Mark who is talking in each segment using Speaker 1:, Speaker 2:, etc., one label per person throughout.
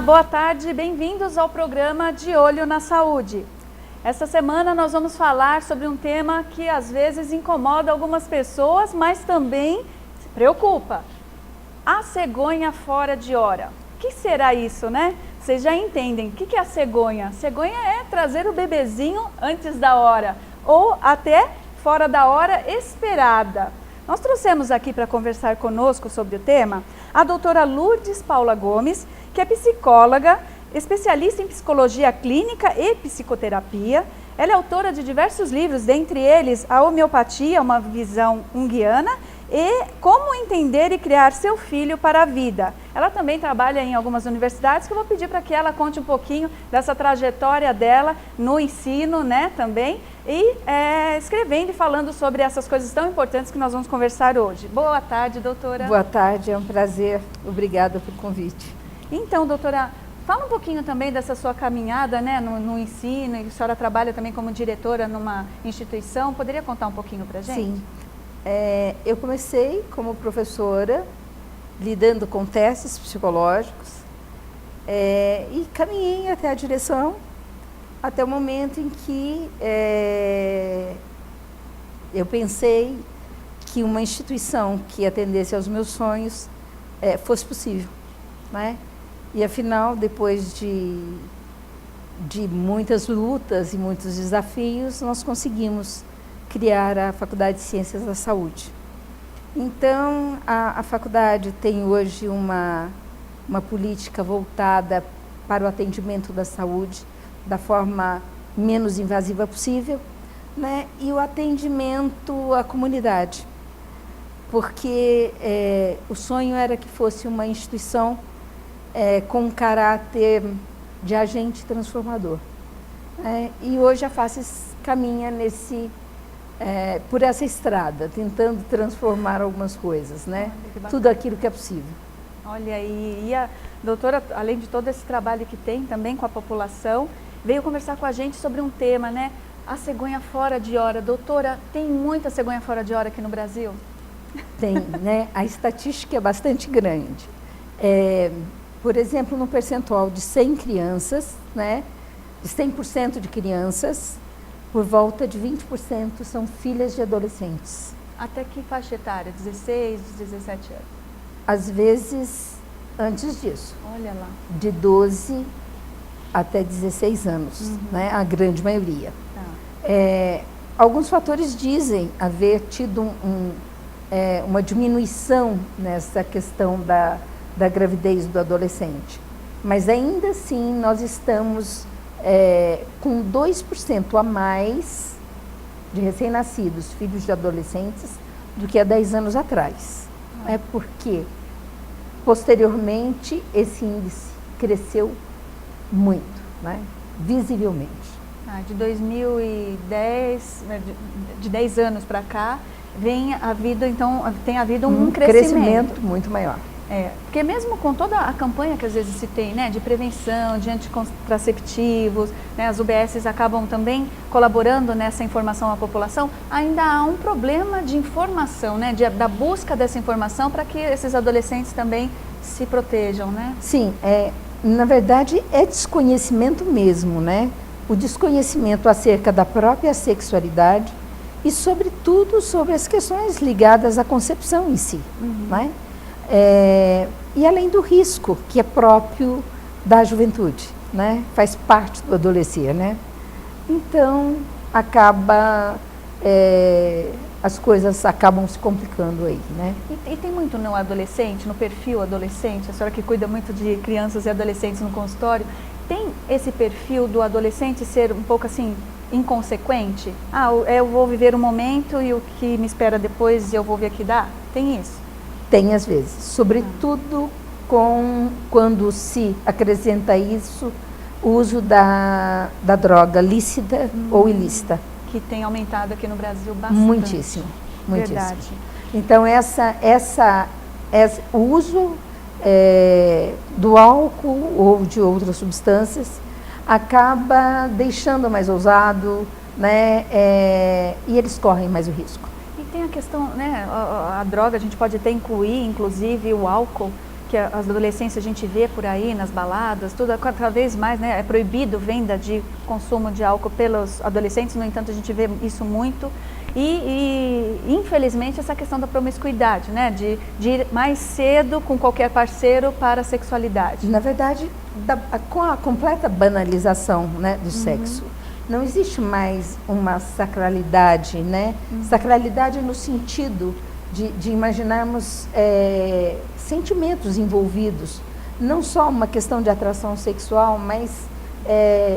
Speaker 1: boa tarde, bem-vindos ao programa De Olho na Saúde. Esta semana nós vamos falar sobre um tema que às vezes incomoda algumas pessoas, mas também se preocupa. A cegonha fora de hora. O que será isso, né? Vocês já entendem. O que é a cegonha? Cegonha é trazer o bebezinho antes da hora ou até fora da hora esperada. Nós trouxemos aqui para conversar conosco sobre o tema a doutora Lourdes Paula Gomes, que é psicóloga, especialista em psicologia clínica e psicoterapia. Ela é autora de diversos livros, dentre eles A Homeopatia, uma visão junguiana, e Como entender e criar seu filho para a vida. Ela também trabalha em algumas universidades, que eu vou pedir para que ela conte um pouquinho dessa trajetória dela no ensino, né, também, e escrevendo e falando sobre essas coisas tão importantes que nós vamos conversar hoje. Boa tarde, doutora.
Speaker 2: Boa tarde, é um prazer. Obrigada pelo convite.
Speaker 1: Então, doutora, fala um pouquinho também dessa sua caminhada, né, no ensino, e a senhora trabalha também como diretora numa instituição. Poderia contar um pouquinho para a gente?
Speaker 2: Sim. Eu comecei como professora, lidando com testes psicológicos, e caminhei até a direção, até o momento em que eu pensei que uma instituição que atendesse aos meus sonhos fosse possível, né? E afinal, depois de muitas lutas e muitos desafios, nós conseguimos criar a Faculdade de Ciências da Saúde. Então, a faculdade tem hoje uma política voltada para o atendimento da saúde da forma menos invasiva possível, né? E o atendimento à comunidade, porque o sonho era que fosse uma instituição com um caráter de agente transformador. E hoje a Faces caminha por essa estrada, tentando transformar algumas coisas, né? Tudo aquilo que é possível.
Speaker 1: Olha aí, e a doutora, além de todo esse trabalho que tem também com a população, veio conversar com a gente sobre um tema, né? A cegonha fora de hora. Doutora, tem muita cegonha fora de hora aqui no Brasil?
Speaker 2: Tem, né? A estatística é bastante grande. Por exemplo, no percentual de 100 crianças, né? De 100% de crianças, por volta de 20% são filhas de adolescentes.
Speaker 1: Até que faixa etária? 16, 17 anos?
Speaker 2: Às vezes, antes disso.
Speaker 1: Olha lá.
Speaker 2: De 12 até 16 anos, né? A grande maioria.
Speaker 1: Tá.
Speaker 2: Alguns fatores dizem haver tido uma diminuição nessa questão da gravidez do adolescente. Mas ainda assim, nós estamos com 2% a mais de recém-nascidos, filhos de adolescentes, do que há 10 anos atrás. Porque, posteriormente, esse índice cresceu muito, né? Visivelmente.
Speaker 1: De 2010, de 10 anos para cá, tem havido um crescimento
Speaker 2: muito maior.
Speaker 1: Porque mesmo com toda a campanha que às vezes se tem, né, de prevenção, de anticontraceptivos, né, as UBSs acabam também colaborando nessa informação à população, ainda há um problema de informação, né, da busca dessa informação para que esses adolescentes também se protejam, né?
Speaker 2: Sim, na verdade é desconhecimento mesmo, né? O desconhecimento acerca da própria sexualidade e, sobretudo, sobre as questões ligadas à concepção em si, né? E além do risco que é próprio da juventude, né? Faz parte do adolescer, né? Então, as coisas acabam se complicando aí, né?
Speaker 1: E tem muito no adolescente, no perfil adolescente, a senhora que cuida muito de crianças e adolescentes no consultório, tem esse perfil do adolescente ser um pouco assim, inconsequente? Eu vou viver um momento e o que me espera depois eu vou ver que dá? Tem isso?
Speaker 2: Tem às vezes, sobretudo quando se acrescenta isso, o uso da droga lícita ou ilícita.
Speaker 1: Que tem aumentado aqui no Brasil bastante.
Speaker 2: Muitíssimo, muitíssimo.
Speaker 1: Verdade.
Speaker 2: Então, o uso do álcool ou de outras substâncias acaba deixando mais ousado, né? E eles correm mais o risco.
Speaker 1: E tem a questão, né? A droga, a gente pode até incluir, inclusive, o álcool. que as adolescências a gente vê por aí nas baladas, tudo cada vez mais, né, é proibido venda de consumo de álcool pelos adolescentes, no entanto a gente vê isso muito. E infelizmente essa questão da promiscuidade, né, de ir mais cedo com qualquer parceiro para a sexualidade.
Speaker 2: Na verdade, com a completa banalização, né, do sexo, não existe mais uma sacralidade, né? Sacralidade no sentido de imaginarmos sentimentos envolvidos, não só uma questão de atração sexual, mas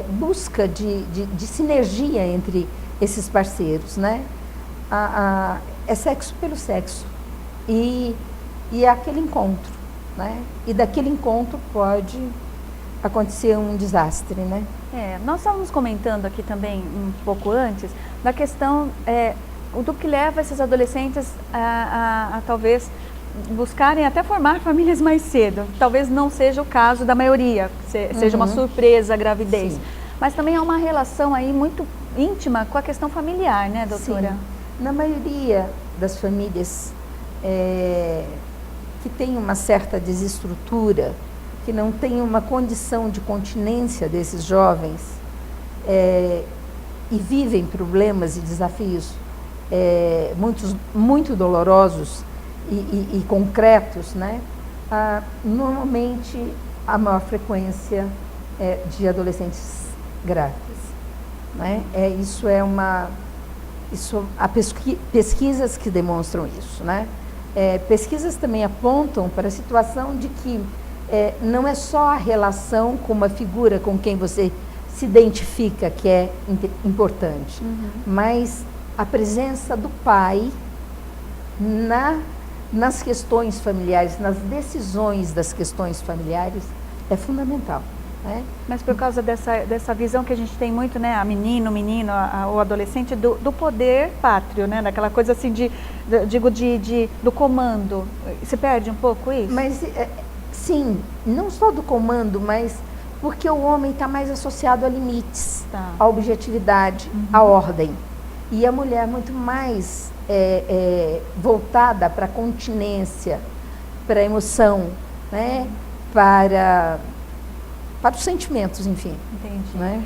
Speaker 2: busca de sinergia entre esses parceiros, né? É sexo pelo sexo e é aquele encontro, né? E daquele encontro pode acontecer um desastre, né?
Speaker 1: Nós estávamos comentando aqui também um pouco antes da questão do que leva esses adolescentes a talvez buscarem até formar famílias mais cedo. Talvez não seja o caso da maioria, seja uma surpresa a gravidez. Sim. Mas também há uma relação aí muito íntima com a questão familiar, né, doutora?
Speaker 2: Sim. Na maioria das famílias que tem uma certa desestrutura, que não tem uma condição de continência desses jovens e vivem problemas e desafios muito dolorosos e concretos, né? Normalmente a maior frequência de adolescentes grávidas, né? Há pesquisas que demonstram isso, né? Pesquisas também apontam para a situação de que não é só a relação com uma figura com quem você se identifica que é importante, mas a presença do pai nas questões familiares, nas decisões das questões familiares é fundamental. Né?
Speaker 1: Mas por causa dessa visão que a gente tem muito, né, o adolescente do poder pátrio, né, daquela coisa assim do comando, se perde um pouco isso?
Speaker 2: Mas sim, não só do comando, mas porque o homem está mais associado a limites, à objetividade, à ordem, e a mulher muito mais voltada para a continência, para a emoção, né, para os sentimentos, enfim.
Speaker 1: Entendi.
Speaker 2: Né?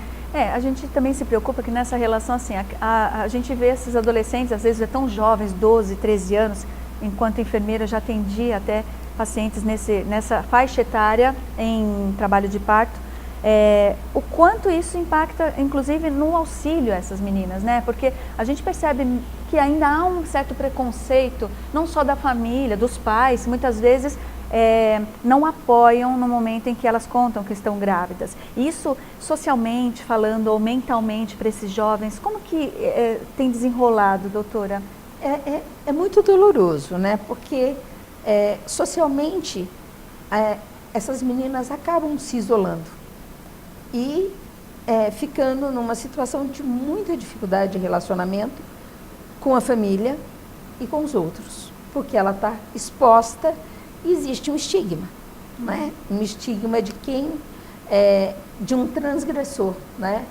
Speaker 1: A gente também se preocupa que nessa relação, assim, a gente vê esses adolescentes, às vezes tão jovens, 12, 13 anos, enquanto enfermeira já atendi até pacientes nessa faixa etária em trabalho de parto, o quanto isso impacta, inclusive, no auxílio a essas meninas, né? Porque a gente percebe que ainda há um certo preconceito, não só da família, dos pais, muitas vezes não apoiam no momento em que elas contam que estão grávidas. Isso, socialmente falando ou mentalmente para esses jovens, como que tem desenrolado, doutora?
Speaker 2: É muito doloroso, né? Porque socialmente essas meninas acabam se isolando e ficando numa situação de muita dificuldade de relacionamento com a família e com os outros, porque ela está exposta. Existe um estigma, né? Um estigma de de um transgressor, né?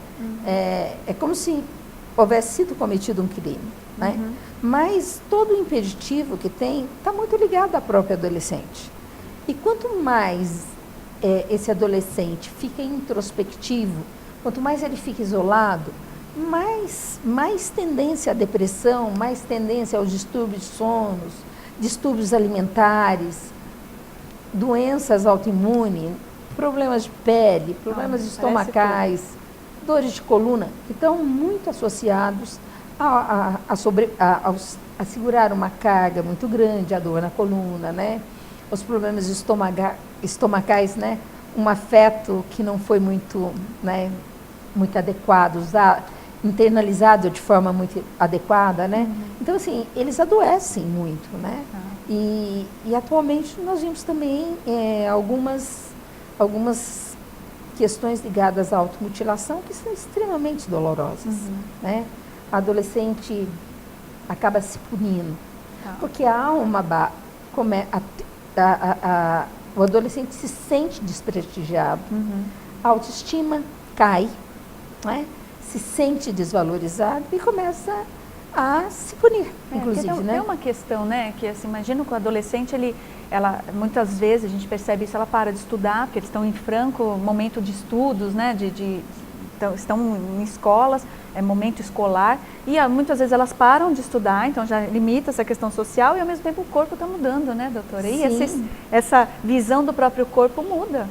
Speaker 2: É como se houvesse sido cometido um crime, né? Mas todo o impeditivo que tem está muito ligado à própria adolescente. E quanto mais esse adolescente fica introspectivo, quanto mais ele fica isolado, mais tendência à depressão, mais tendência aos distúrbios de sonos, distúrbios alimentares, doenças autoimunes, problemas de pele, problemas estomacais, dores de coluna, que estão muito associados a segurar uma carga muito grande, a dor na coluna, né? Os problemas estomacais, né? Um afeto que não foi muito, né, muito adequado, internalizado de forma muito adequada, né? Então, assim, eles adoecem muito, né? E atualmente nós vimos também algumas questões ligadas à automutilação que são extremamente dolorosas, né? A adolescente acaba se punindo, porque há o adolescente se sente desprestigiado, a autoestima cai, né? Se sente desvalorizado e começa a se punir, inclusive, né?
Speaker 1: Tem uma questão, né, que assim, imagino que o adolescente, ela, muitas vezes, a gente percebe isso, ela para de estudar, porque eles estão em franco momento de estudos, né, estão em escolas, é momento escolar, e muitas vezes elas param de estudar, então já limita essa questão social, e ao mesmo tempo o corpo está mudando, né, doutora? E essa visão do próprio corpo muda.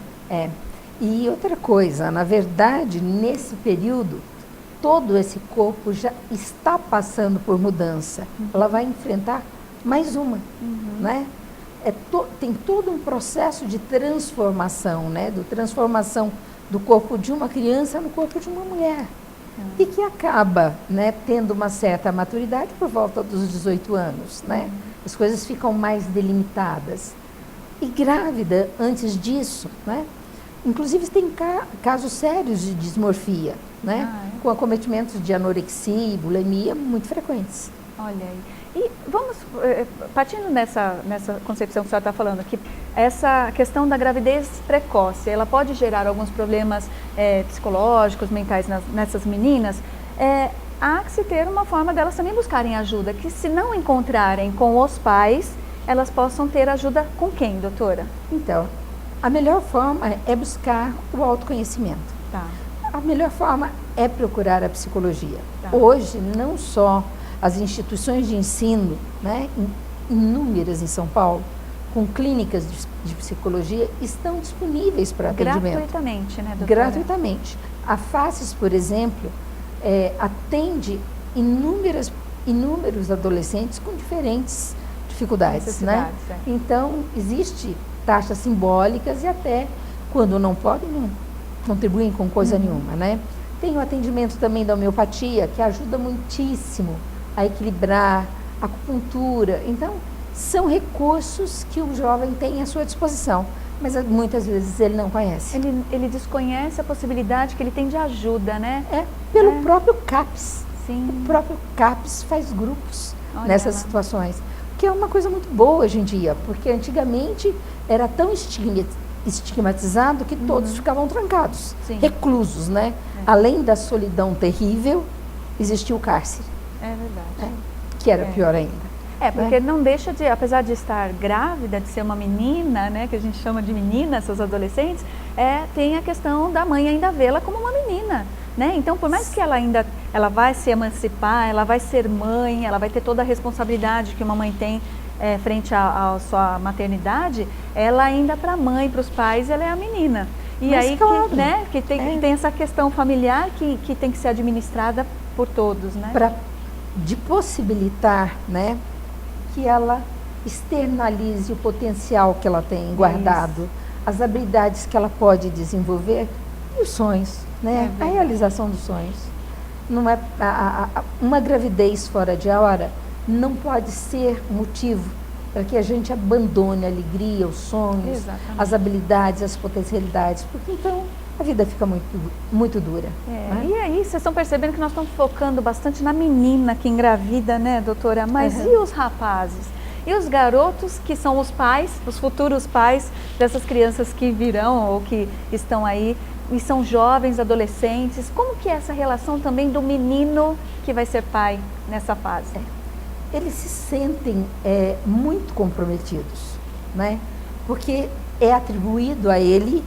Speaker 2: E outra coisa, na verdade, nesse período, todo esse corpo já está passando por mudança. Ela vai enfrentar mais uma, né? Tem todo um processo de transformação, né? Transformação do corpo de uma criança no corpo de uma mulher. E que acaba, né, tendo uma certa maturidade por volta dos 18 anos, né? As coisas ficam mais delimitadas. E grávida, antes disso, né? Inclusive tem casos sérios de dismorfia, né? Com acometimentos de anorexia e bulimia muito frequentes.
Speaker 1: Olha aí. E vamos, partindo nessa concepção que a senhora está falando, que essa questão da gravidez precoce, ela pode gerar alguns problemas psicológicos, mentais nessas meninas, há que se ter uma forma delas também buscarem ajuda, que se não encontrarem com os pais, elas possam ter ajuda com quem, doutora?
Speaker 2: Então, a melhor forma é buscar o autoconhecimento.
Speaker 1: Tá.
Speaker 2: A melhor forma é procurar a psicologia.
Speaker 1: Tá.
Speaker 2: Hoje, não só as instituições de ensino, né, inúmeras em São Paulo, com clínicas de psicologia, estão disponíveis para atendimento.
Speaker 1: Gratuitamente, né, doutora?
Speaker 2: Gratuitamente. A Faces, por exemplo, atende inúmeros adolescentes com diferentes dificuldades, né? Então, existe taxas simbólicas e até, quando não podem, não contribuem com coisa nenhuma, né? Tem o atendimento também da homeopatia, que ajuda muitíssimo a equilibrar, a acupuntura. Então, são recursos que o jovem tem à sua disposição, mas muitas vezes ele não conhece.
Speaker 1: Ele desconhece a possibilidade que ele tem de ajuda, né?
Speaker 2: Pelo próprio CAPS.
Speaker 1: Sim.
Speaker 2: O próprio CAPS faz grupos nessas situações, que é uma coisa muito boa hoje em dia, porque antigamente era tão estigmatizado que todos ficavam trancados, reclusos, né? Além da solidão terrível, existia o cárcere.
Speaker 1: É verdade.
Speaker 2: Que era pior ainda.
Speaker 1: Porque não deixa de, apesar de estar grávida, de ser uma menina, né, que a gente chama de menina, essas adolescentes, tem a questão da mãe ainda vê-la como uma menina, né? Então, por mais que ela vai se emancipar, ela vai ser mãe, ela vai ter toda a responsabilidade que uma mãe tem frente à sua maternidade, ela ainda para a mãe, para os pais, ela é a menina. E
Speaker 2: mas
Speaker 1: aí
Speaker 2: claro,
Speaker 1: que tem essa questão familiar que tem que ser administrada por todos, né?
Speaker 2: De possibilitar, né, que ela externalize o potencial que ela tem guardado, as habilidades que ela pode desenvolver e os sonhos, né? A realização dos sonhos. Não é uma gravidez fora de hora não pode ser motivo para que a gente abandone a alegria, os sonhos, as habilidades, as potencialidades, porque então a vida fica muito, muito dura. Né?
Speaker 1: E aí, vocês estão percebendo que nós estamos focando bastante na menina que engravida, né, doutora? Mas e os rapazes? E os garotos que são os pais, os futuros pais dessas crianças que virão ou que estão aí e são jovens, adolescentes? Como que é essa relação também do menino que vai ser pai nessa fase?
Speaker 2: Eles se sentem muito comprometidos, né? Porque é atribuído a ele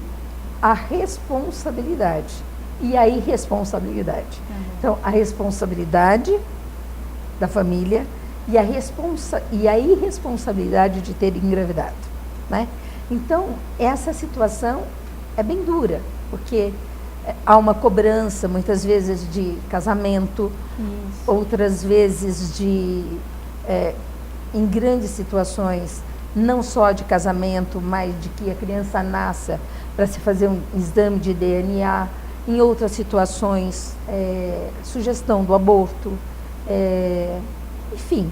Speaker 2: a responsabilidade e a irresponsabilidade. Então, a responsabilidade da família e a irresponsabilidade de ter engravidado, né? Então, essa situação é bem dura, porque há uma cobrança, muitas vezes, de casamento, outras vezes em grandes situações, não só de casamento, mas de que a criança nasça para se fazer um exame de DNA, em outras situações, sugestão do aborto, enfim,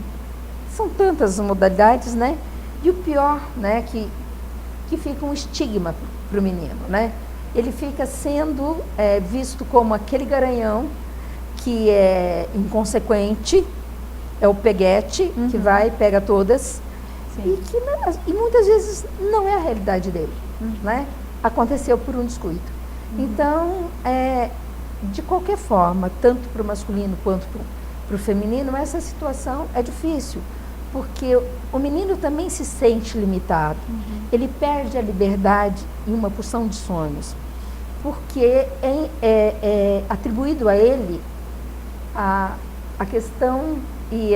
Speaker 2: são tantas modalidades, né? E o pior, né, que fica um estigma para o menino, né? Ele fica sendo visto como aquele garanhão que é inconsequente, é o peguete que vai, pega todas, e muitas vezes não é a realidade dele, né? Aconteceu por um descuido. Então, de qualquer forma, tanto para o masculino quanto para o feminino, essa situação é difícil, porque o menino também se sente limitado. Ele perde a liberdade em uma porção de sonhos, porque é atribuído a ele a questão e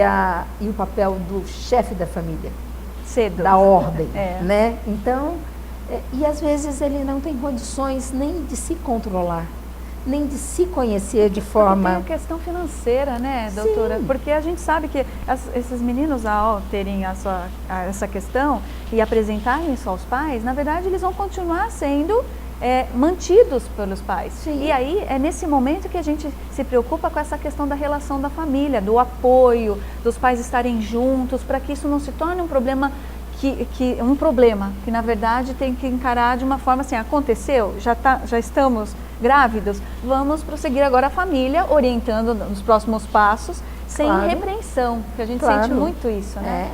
Speaker 2: o papel do chefe da família,
Speaker 1: Cedo.
Speaker 2: da ordem, né? Então, e às vezes ele não tem condições nem de se controlar, nem de se conhecer de forma...
Speaker 1: Porque tem a questão financeira, né, doutora?
Speaker 2: Sim.
Speaker 1: Porque a gente sabe que esses meninos, ao terem essa questão e apresentarem isso aos pais, na verdade eles vão continuar sendo mantidos pelos pais.
Speaker 2: Sim.
Speaker 1: E aí é nesse momento que a gente se preocupa com essa questão da relação da família, do apoio, dos pais estarem juntos, para que isso não se torne um problema que na verdade tem que encarar de uma forma assim: aconteceu, já estamos grávidos, vamos prosseguir agora a família, orientando nos próximos passos, sem repreensão, porque a gente sente muito isso, né?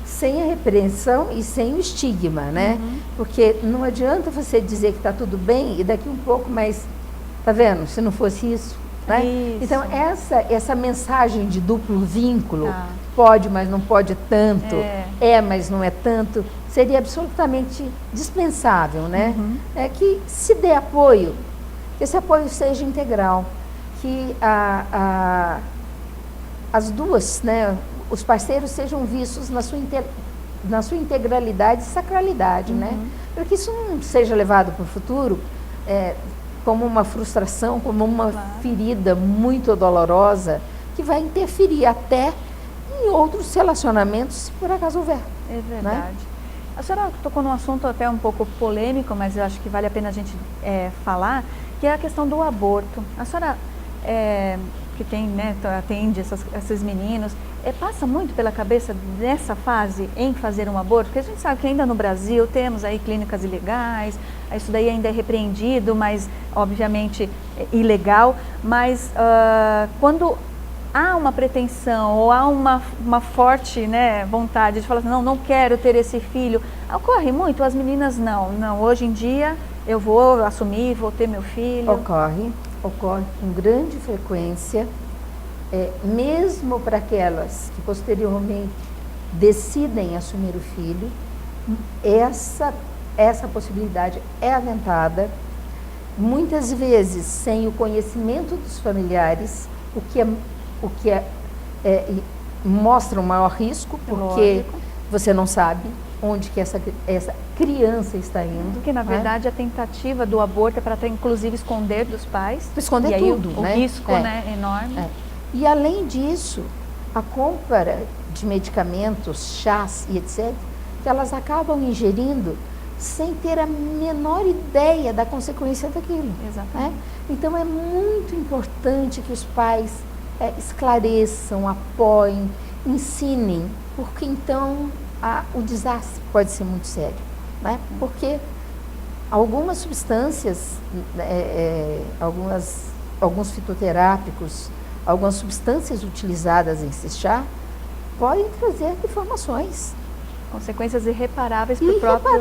Speaker 2: Sem a repreensão e sem o estigma, né? Porque não adianta você dizer que está tudo bem e daqui um pouco, mas tá vendo, se não fosse isso, né?
Speaker 1: Isso.
Speaker 2: Então essa mensagem de duplo vínculo, pode, mas não pode tanto, mas não é tanto, seria absolutamente dispensável, né? É que se dê apoio, que esse apoio seja integral, que as duas, né, os parceiros sejam vistos na sua integralidade e sacralidade, né? Para que isso não seja levado para o futuro como uma frustração, como uma ferida muito dolorosa, que vai interferir até em outros relacionamentos, se por acaso houver.
Speaker 1: É verdade.
Speaker 2: Né?
Speaker 1: A senhora tocou num assunto até um pouco polêmico, mas eu acho que vale a pena a gente falar, que é a questão do aborto. A senhora, que tem, né, atende esses meninos, passa muito pela cabeça nessa fase em fazer um aborto? Porque a gente sabe que ainda no Brasil temos aí clínicas ilegais, isso daí ainda é repreendido, mas obviamente ilegal, mas quando há uma pretensão ou há uma forte, né, vontade de falar assim, não quero ter esse filho, ocorre muito? As meninas não, hoje em dia eu vou assumir, vou ter meu filho.
Speaker 2: Ocorre com grande frequência, mesmo para aquelas que posteriormente decidem assumir o filho, essa possibilidade é aventada, muitas vezes sem o conhecimento dos familiares, o que mostra um maior risco, porque você não sabe onde que essa criança está indo.
Speaker 1: Porque, na verdade, a tentativa do aborto é para inclusive esconder dos pais.
Speaker 2: Esconder
Speaker 1: e
Speaker 2: tudo,
Speaker 1: aí, o
Speaker 2: né?
Speaker 1: risco né, enorme.
Speaker 2: E, além disso, a compra de medicamentos, chás e etc., que elas acabam ingerindo sem ter a menor ideia da consequência daquilo.
Speaker 1: Exatamente.
Speaker 2: Né? Então, é muito importante que os pais esclareçam, apoiem, ensinem, porque então o desastre pode ser muito sério, né? Porque algumas substâncias, alguns fitoterápicos, algumas substâncias utilizadas nesse chá podem trazer deformações.
Speaker 1: Consequências irreparáveis para o próprio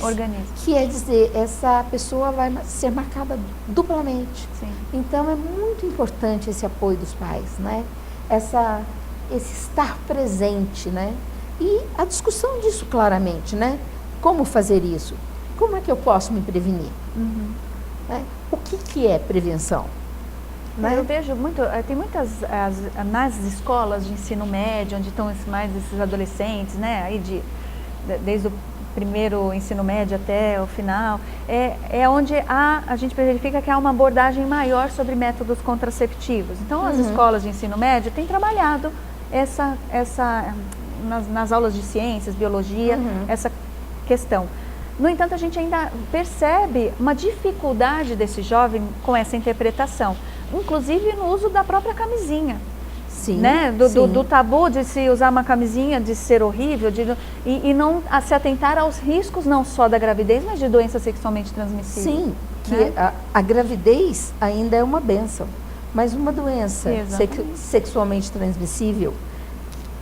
Speaker 1: organismo. Que
Speaker 2: é dizer, essa pessoa vai ser marcada duplamente.
Speaker 1: Sim.
Speaker 2: Então é muito importante esse apoio dos pais, né? Esse estar presente, né? E a discussão disso claramente, né? Como fazer isso? Como é que eu posso me prevenir? Né? O que é prevenção? Né?
Speaker 1: Eu vejo tem muitas, nas escolas de ensino médio, onde estão mais esses adolescentes, né? Aí desde o primeiro ensino médio até o final, onde a gente verifica que há uma abordagem maior sobre métodos contraceptivos. Então, as escolas de ensino médio têm trabalhado nas aulas de ciências, biologia, essa questão. No entanto, a gente ainda percebe uma dificuldade desse jovem com essa interpretação, inclusive no uso da própria camisinha.
Speaker 2: Sim,
Speaker 1: né? Do tabu de se usar uma camisinha, de ser horrível, e não se atentar aos riscos não só da gravidez, mas de doenças sexualmente transmissíveis.
Speaker 2: Sim, que a gravidez ainda é uma bênção, mas uma doença sexualmente transmissível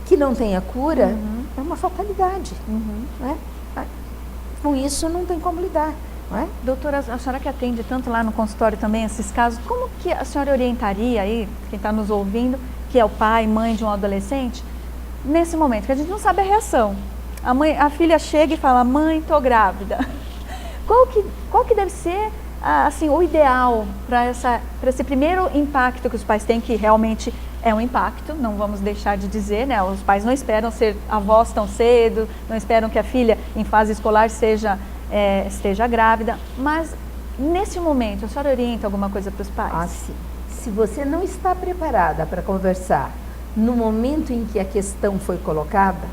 Speaker 2: que não tenha cura é uma fatalidade. Né? Com isso não tem como lidar. Não é?
Speaker 1: Doutora, a senhora que atende tanto lá no consultório também esses casos, como que a senhora orientaria aí, quem está nos ouvindo, que é o pai, mãe de um adolescente, nesse momento, que a gente não sabe a reação. A filha chega e fala, mãe, tô grávida. Qual que deve ser assim, o ideal para esse primeiro impacto que os pais têm, que realmente é um impacto, não vamos deixar de dizer, né? Os pais não esperam ser avós tão cedo, não esperam que a filha em fase escolar esteja grávida, mas nesse momento, a senhora orienta alguma coisa para os pais?
Speaker 2: Ah, sim. Se você não está preparada para conversar no momento em que a questão foi colocada,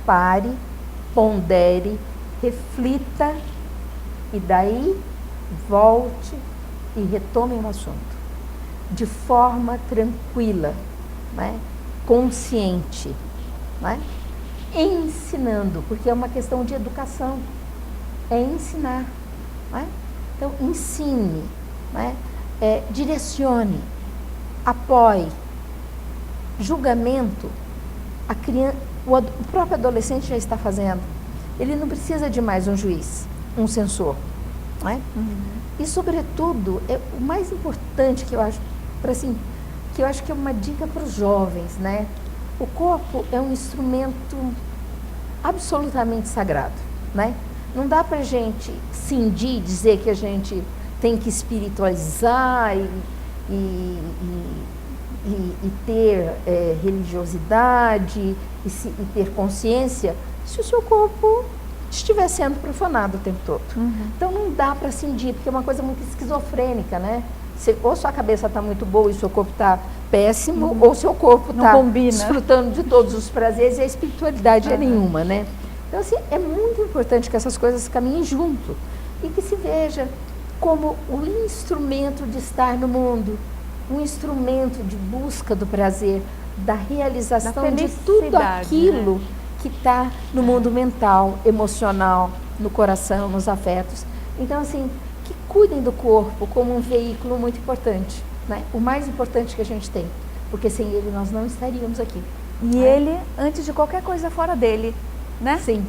Speaker 2: pare, pondere, reflita e daí volte e retome o assunto de forma tranquila, né? Consciente, né? Ensinando, porque é uma questão de educação, é ensinar, né? Então ensine, né? Direcione, apoie. Julgamento, o próprio adolescente já está fazendo. Ele não precisa de mais um juiz, um censor, não é? E sobretudo, o mais importante que eu acho, que eu acho que é uma dica para os jovens, né? O corpo é um instrumento absolutamente sagrado, né? Não dá para a gente cindir, dizer que a gente tem que espiritualizar e ter religiosidade e ter consciência se o seu corpo estiver sendo profanado o tempo todo. Então não dá para cindir, porque é uma coisa muito esquizofrênica, né? Ou sua cabeça está muito boa e seu corpo está péssimo, ou seu corpo está desfrutando de todos os prazeres e a espiritualidade é nenhuma, né? Então assim, é muito importante que essas coisas caminhem junto e que se veja como o instrumento de estar no mundo, um instrumento de busca do prazer, da realização de tudo aquilo, né, que está no mundo mental, emocional, no coração, nos afetos. Então, assim, que cuidem do corpo como um veículo muito importante, né? O mais importante que a gente tem, porque sem ele nós não estaríamos aqui.
Speaker 1: E ele, antes de qualquer coisa fora dele, né?
Speaker 2: Sim.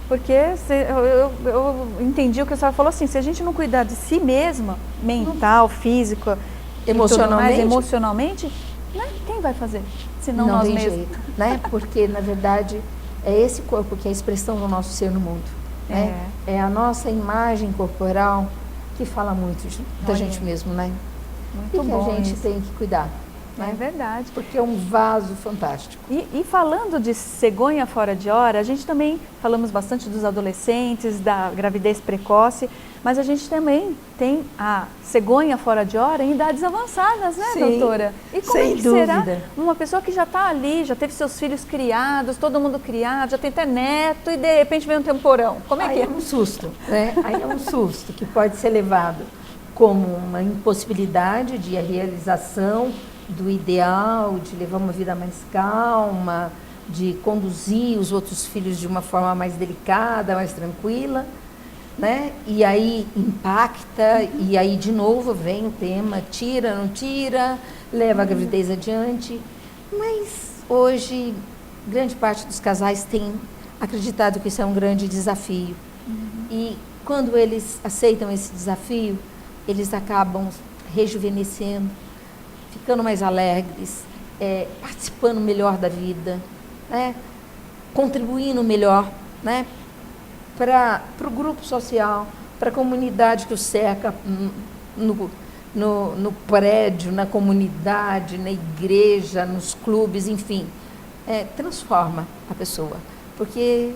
Speaker 1: Porque eu entendi o que a senhora falou, assim, se a gente não cuidar de si mesma, mental, físico, emocionalmente, né? Quem vai fazer? Se não nós mesmos.
Speaker 2: Jeito, né? Porque, na verdade, é esse corpo que é a expressão do nosso ser no mundo. Né? É a nossa imagem corporal que fala muito da gente mesmo, né? Muito bom. Que a gente tem que cuidar. Né?
Speaker 1: É verdade.
Speaker 2: Porque é um vaso fantástico.
Speaker 1: E falando de cegonha fora de hora, a gente também falamos bastante dos adolescentes, da gravidez precoce, mas a gente também tem a cegonha fora de hora em idades avançadas, né,
Speaker 2: sim,
Speaker 1: doutora? E como
Speaker 2: sem dúvida.
Speaker 1: Será uma pessoa que já está ali, já teve seus filhos criados, todo mundo criado, já tem até neto e de repente vem um temporão? Como é que é?
Speaker 2: Aí é um susto, né? Aí é um susto que pode ser levado como uma impossibilidade de realização do ideal, de levar uma vida mais calma, de conduzir os outros filhos de uma forma mais delicada, mais tranquila, né? E aí impacta, e aí de novo vem o tema, tira, não tira, leva a gravidez adiante. Mas hoje, grande parte dos casais tem acreditado que isso é um grande desafio. E quando eles aceitam esse desafio, eles acabam rejuvenescendo, ficando mais alegres, participando melhor da vida, né? Contribuindo melhor, né? Para o grupo social, para a comunidade que o cerca, no prédio, na comunidade, na igreja, nos clubes, enfim. Transforma a pessoa, porque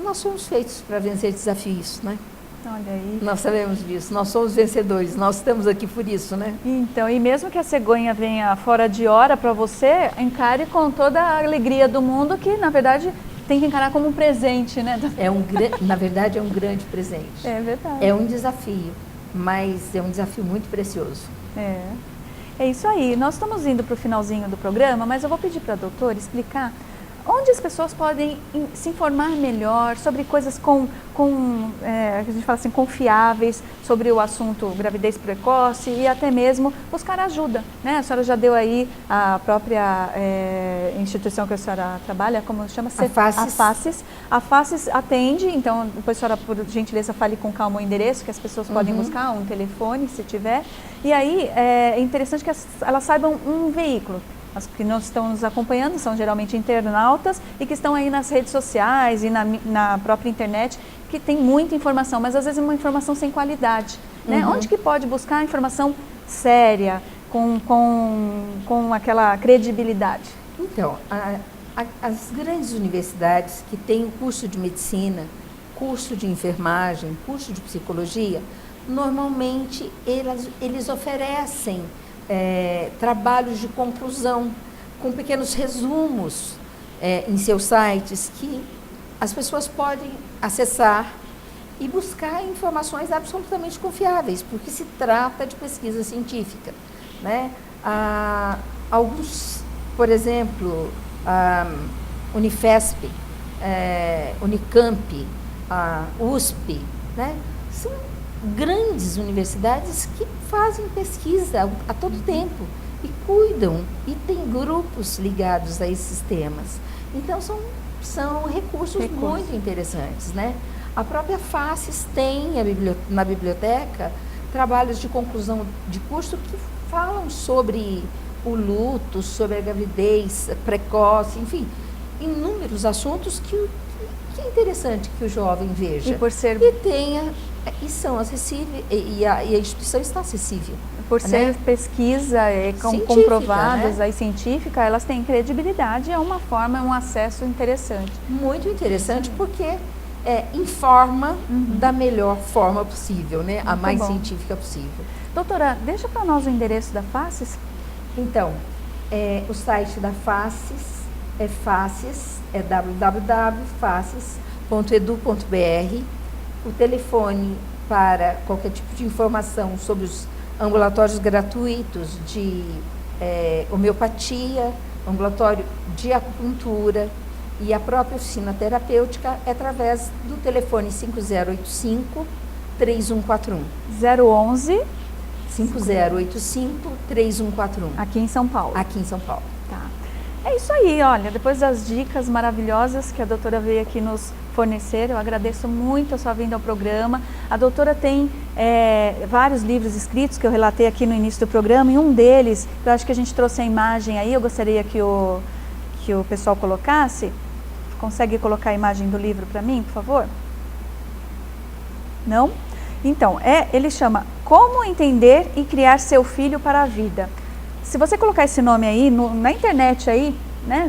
Speaker 2: nós somos feitos para vencer desafios, né?
Speaker 1: Olha aí.
Speaker 2: Nós sabemos disso, nós somos vencedores, nós estamos aqui por isso, né?
Speaker 1: Então, e mesmo que a cegonha venha fora de hora para você, encare com toda a alegria do mundo, que na verdade tem que encarar como um presente, né?
Speaker 2: Na verdade é um grande presente.
Speaker 1: É verdade.
Speaker 2: É um desafio, mas é um desafio muito precioso.
Speaker 1: É isso aí. Nós estamos indo para o finalzinho do programa, mas eu vou pedir para a doutora explicar onde as pessoas podem se informar melhor sobre coisas a gente fala assim, confiáveis sobre o assunto gravidez precoce e até mesmo buscar ajuda, né? A senhora já deu aí a própria instituição que a senhora trabalha, como chama? A Faces atende, então depois a senhora, por gentileza, fale com calma o endereço que as pessoas podem buscar, um telefone, se tiver. E aí é interessante que elas saibam um veículo. As que não estão nos acompanhando são geralmente internautas e que estão aí nas redes sociais e na própria internet, que tem muita informação, mas às vezes é uma informação sem qualidade. Né? Onde que pode buscar informação séria, com aquela credibilidade?
Speaker 2: Então, as grandes universidades que têm o curso de medicina, curso de enfermagem, curso de psicologia, normalmente eles oferecem trabalhos de conclusão com pequenos resumos em seus sites que as pessoas podem acessar e buscar informações absolutamente confiáveis, porque se trata de pesquisa científica. Né? Alguns, por exemplo, Unifesp, Unicamp, USP, né? São grandes universidades que fazem pesquisa a todo tempo e cuidam e têm grupos ligados a esses temas. Então, são recursos muito interessantes. Né? A própria FACES tem na biblioteca trabalhos de conclusão de curso que falam sobre o luto, sobre a gravidez precoce, enfim, inúmeros assuntos que é interessante que o jovem veja. E são acessíveis, e a instituição está acessível.
Speaker 1: Por ser pesquisa comprovadas,
Speaker 2: né?
Speaker 1: Científica, elas têm credibilidade, é uma forma, é um acesso interessante.
Speaker 2: Muito interessante, porque informa da melhor forma possível, né? A mais científica possível.
Speaker 1: Doutora, deixa para nós o endereço da FACES.
Speaker 2: Então, o site da FACES é www.faces.edu.br. O telefone para qualquer tipo de informação sobre os ambulatórios gratuitos de homeopatia, ambulatório de acupuntura e a própria oficina terapêutica é através do telefone 5085-3141.
Speaker 1: 011
Speaker 2: 5085-3141.
Speaker 1: Aqui em São Paulo.
Speaker 2: Aqui em São Paulo.
Speaker 1: Tá. É isso aí, olha, depois das dicas maravilhosas que a doutora veio aqui nos fornecer, eu agradeço muito a sua vinda ao programa. A doutora tem vários livros escritos que eu relatei aqui no início do programa, e um deles, eu acho que a gente trouxe a imagem aí, eu gostaria que o pessoal colocasse. Consegue colocar a imagem do livro para mim, por favor? Não? Então, ele chama Como Entender e Criar Seu Filho para a Vida. Se você colocar esse nome aí na internet aí, né,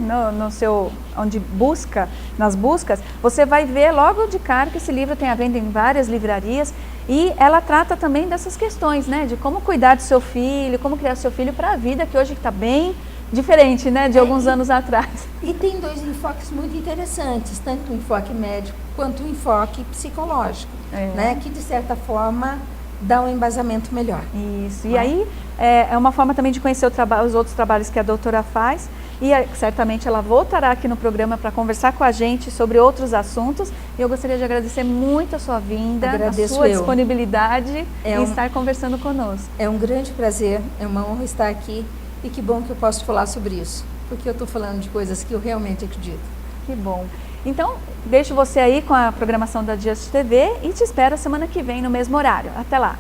Speaker 1: onde busca, nas buscas, você vai ver logo de cara que esse livro tem à venda em várias livrarias, e ela trata também dessas questões, né, de como cuidar do seu filho, como criar seu filho para a vida, que hoje está bem diferente, né, de alguns anos atrás.
Speaker 2: E tem dois enfoques muito interessantes, tanto o enfoque médico quanto o enfoque psicológico, né, que de certa forma dá um embasamento melhor.
Speaker 1: Isso, e aí é uma forma também de conhecer os outros trabalhos que a doutora faz, e certamente ela voltará aqui no programa para conversar com a gente sobre outros assuntos, e eu gostaria de agradecer muito a sua vinda, a sua disponibilidade em estar conversando conosco.
Speaker 2: É um grande prazer, é uma honra estar aqui, e que bom que eu posso falar sobre isso, porque eu estou falando de coisas que eu realmente acredito.
Speaker 1: Que bom. Então, deixo você aí com a programação da Just TV e te espero semana que vem no mesmo horário. Até lá!